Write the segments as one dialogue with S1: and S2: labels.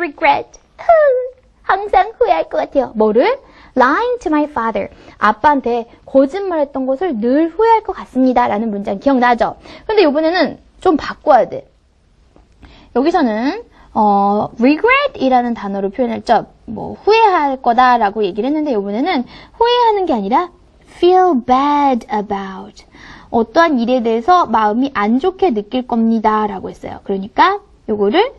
S1: regret. 항상 후회할 것 같아요. 뭐를? Lying to my father. 아빠한테 거짓말했던 것을 늘 후회할 것 같습니다. 라는 문장 기억나죠? 근데 이번에는 좀 바꿔야 돼. 여기서는 regret이라는 단어로 표현했죠. 뭐 후회할 거다라고 얘기를 했는데 이번에는 후회하는 게 아니라 feel bad about. 어떠한 일에 대해서 마음이 안 좋게 느낄 겁니다. 라고 했어요. 그러니까 요거를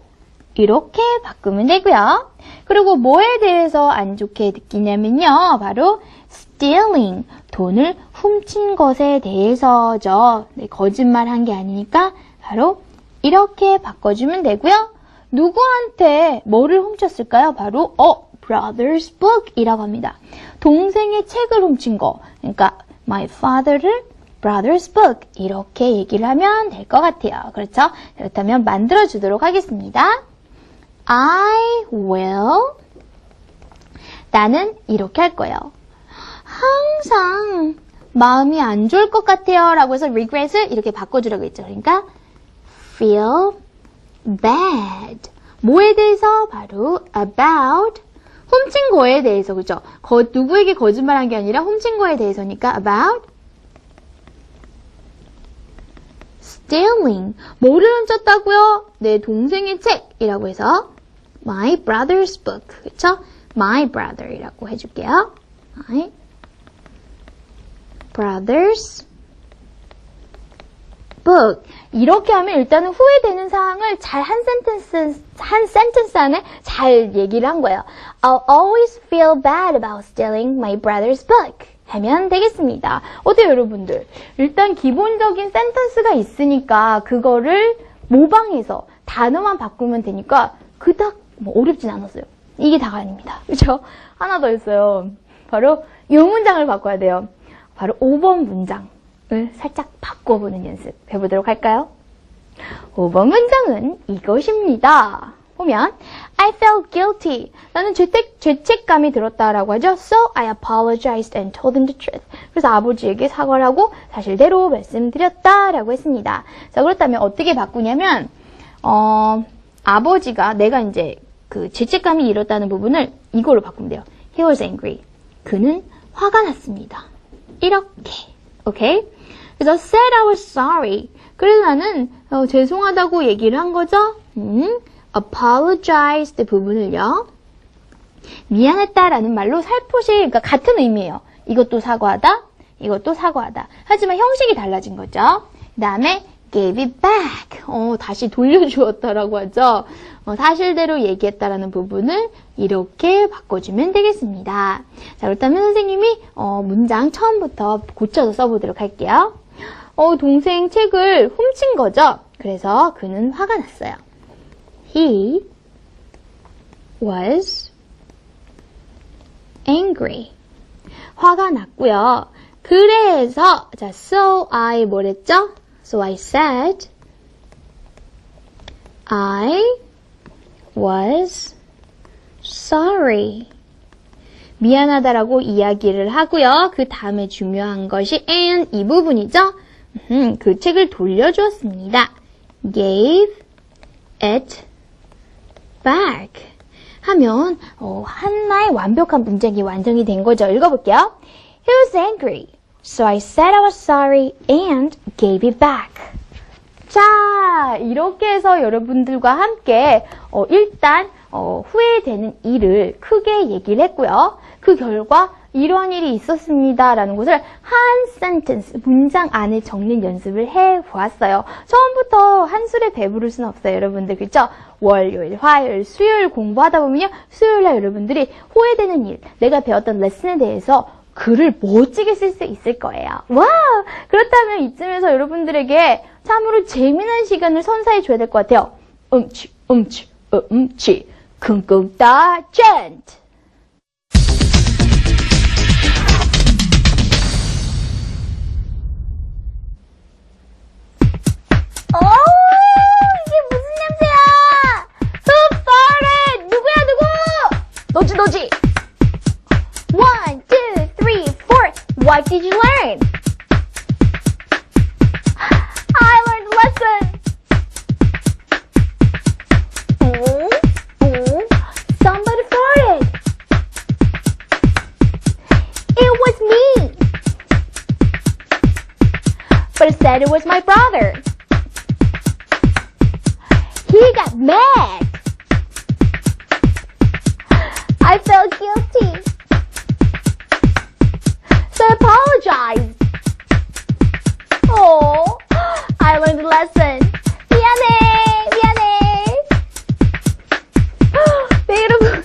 S1: 이렇게 바꾸면 되고요. 그리고 뭐에 대해서 안 좋게 느끼냐면요. 바로 stealing, 돈을 훔친 것에 대해서죠. 네, 거짓말한 게 아니니까 바로 이렇게 바꿔주면 되고요. 누구한테 뭐를 훔쳤을까요? 바로 brother's book이라고 합니다. 동생의 책을 훔친 거. 그러니까 my father를 brother's book 이렇게 얘기를 하면 될 것 같아요. 그렇죠? 그렇다면 만들어주도록 하겠습니다. I will 나는 이렇게 할 거예요. 항상 마음이 안 좋을 것 같아요 라고 해서 regret을 이렇게 바꿔주라고 했죠. 그러니까 feel bad. 뭐에 대해서? 바로 about 훔친 거에 대해서. 그죠? 누구에게 거짓말한 게 아니라 훔친 거에 대해서니까 about stealing. 뭐를 훔쳤다고요? 내 동생의 책이라고 해서 my brother's book. 그쵸? my brother이라고 해줄게요. my brother's book. 이렇게 하면 일단은 후회되는 사항을 잘 한 센텐스 안에 잘 얘기를 한 거예요. I'll always feel bad about stealing my brother's book. 하면 되겠습니다. 어때요, 여러분들? 일단 기본적인 센텐스가 있으니까 그거를 모방해서 단어만 바꾸면 되니까 그닥 어렵진 않았어요. 이게 다가 아닙니다. 그렇죠? 하나 더 있어요. 바로 이 문장을 바꿔야 돼요. 바로 5번 문장을 살짝 바꿔보는 연습 해보도록 할까요? 5번 문장은 이것입니다. 보면 I felt guilty. 나는 죄책감이 들었다라고 하죠. So I apologized and told him the truth. 그래서 아버지에게 사과를 하고 사실대로 말씀드렸다라고 했습니다. 자, 그렇다면 어떻게 바꾸냐면 아버지가 내가 이제 그 죄책감이 일었다는 부분을 이걸로 바꾸면 돼요. He was angry. 그는 화가 났습니다. 이렇게. 오케이? 그래서 said I was sorry. 그래서 나는 죄송하다고 얘기를 한 거죠. apologized 부분을요. 미안했다라는 말로 살포시, 그러니까 같은 의미예요. 이것도 사과하다, 이것도 사과하다. 하지만 형식이 달라진 거죠. 그 다음에 gave it back. 다시 돌려주었다라고 하죠. 사실대로 얘기했다라는 부분을 이렇게 바꿔주면 되겠습니다. 자, 그렇다면 선생님이 문장 처음부터 고쳐서 써보도록 할게요. 동생 책을 훔친 거죠. 그래서 그는 화가 났어요. He was angry. 화가 났고요. 그래서 자, so I 뭐랬죠? So I said I was sorry. 미안하다라고 이야기를 하고요. 그 다음에 중요한 것이 and 이 부분이죠. 그 책을 돌려주었습니다. Gave it back 하면 하나의 완벽한 문장이 완성이 된 거죠. 읽어볼게요. He was angry, so I said I was sorry and gave it back. 자, 이렇게 해서 여러분들과 함께 일단 후회되는 일을 크게 얘기를 했고요. 그 결과 이러한 일이 있었습니다 라는 것을 한 센텐스, 문장 안에 적는 연습을 해보았어요. 처음부터 한 술에 배부를 수는 없어요, 여러분들. 그렇죠? 월요일, 화요일, 수요일 공부하다 보면요. 수요일날 여러분들이 후회되는 일, 내가 배웠던 레슨에 대해서 글을 멋지게 쓸 수 있을 거예요. 와우! 그렇다면 이쯤에서 여러분들에게 참으로 재미난 시간을 선사해줘야 될 것 같아요. 쿵쿵 따 젠트! 이게 무슨 냄새야? Who farted? 누구야, 누구? 너지. 1, 2, 3, 4. What did you learn? I learned a lesson. said it was my brother. He got mad. I felt guilty. So I apologized. Oh, I learned a lesson. 미안해. 네, 여러분.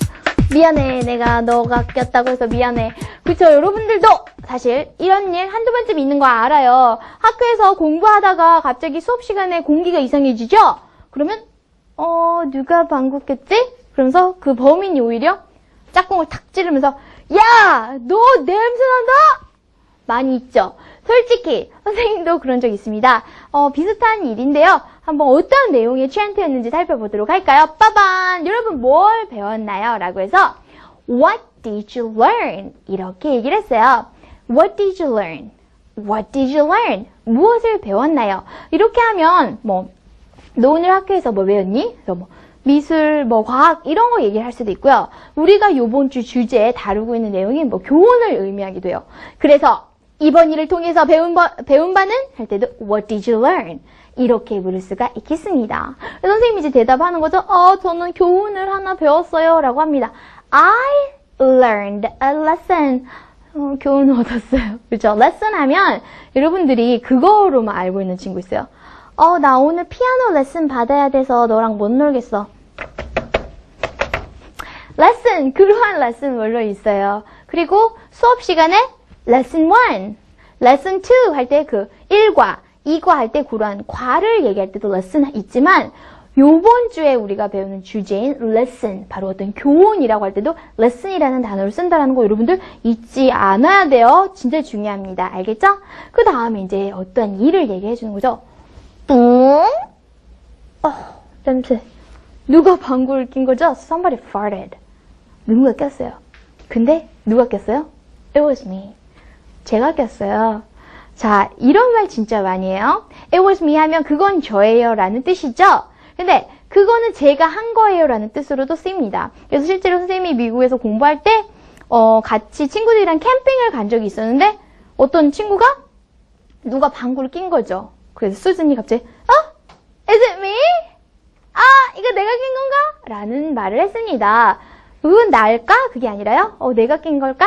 S1: 미안해. 내가 너가 꼈다고 해서 미안해. 그쵸, 여러분들도 사실 이런 일 한두 번쯤 있는 거 알아요. 학교에서 공부하다가 갑자기 수업 시간에 공기가 이상해지죠? 그러면 누가 방구 꼈지? 그러면서 그 범인이 오히려 짝꿍을 탁 찌르면서 야! 너 냄새 난다! 많이 있죠? 솔직히 선생님도 그런 적 있습니다. 비슷한 일인데요. 한번 어떤 내용의 챈트였는지 살펴보도록 할까요? 빠반! 여러분 뭘 배웠나요? 라고 해서 What did you learn? 이렇게 얘기를 했어요. What did you learn? What did you learn? 무엇을 배웠나요? 이렇게 하면 너 오늘 학교에서 뭐 배웠니? 그래서 미술, 과학 이런 거 얘기를 할 수도 있고요. 우리가 요번 주 주제에 다루고 있는 내용이 교훈을 의미하기도 해요. 그래서 이번 일을 통해서 배운 바는 할 때도 What did you learn? 이렇게 물을 수가 있겠습니다. 선생님이 이제 대답하는 거죠. 저는 교훈을 하나 배웠어요. 라고 합니다. I learned a lesson. 교훈을 얻었어요. 그렇죠? lesson 하면 여러분들이 그거로만 알고 있는 친구 있어요. 나 오늘 피아노 레슨 받아야 돼서 너랑 못 놀겠어. 레슨, 그러한 레슨 물론 있어요. 그리고 수업 시간에 레슨 1, 레슨 2 할 때 그 1과 2과 할 때 그러한 과를 얘기할 때도 레슨 있지만 요번 주에 우리가 배우는 주제인 lesson, 바로 어떤 교훈이라고 할 때도 lesson이라는 단어를 쓴다는 거 여러분들 잊지 않아야 돼요. 진짜 중요합니다. 알겠죠? 그 다음에 이제 어떤 일을 얘기해 주는 거죠. 냄새. 누가 방구를 낀 거죠? Somebody farted. 누군가 꼈어요. 근데 누가 꼈어요? It was me. 제가 꼈어요. 자, 이런 말 진짜 많이 해요. It was me 하면 그건 저예요 라는 뜻이죠? 근데 그거는 제가 한 거예요 라는 뜻으로도 쓰입니다. 그래서 실제로 선생님이 미국에서 공부할 때 같이 친구들이랑 캠핑을 간 적이 있었는데 어떤 친구가 누가 방구를 낀 거죠. 그래서 수진이 갑자기 Is it me? 이거 내가 낀 건가? 라는 말을 했습니다. 그건 나일까? 그게 아니라요. 내가 낀 걸까?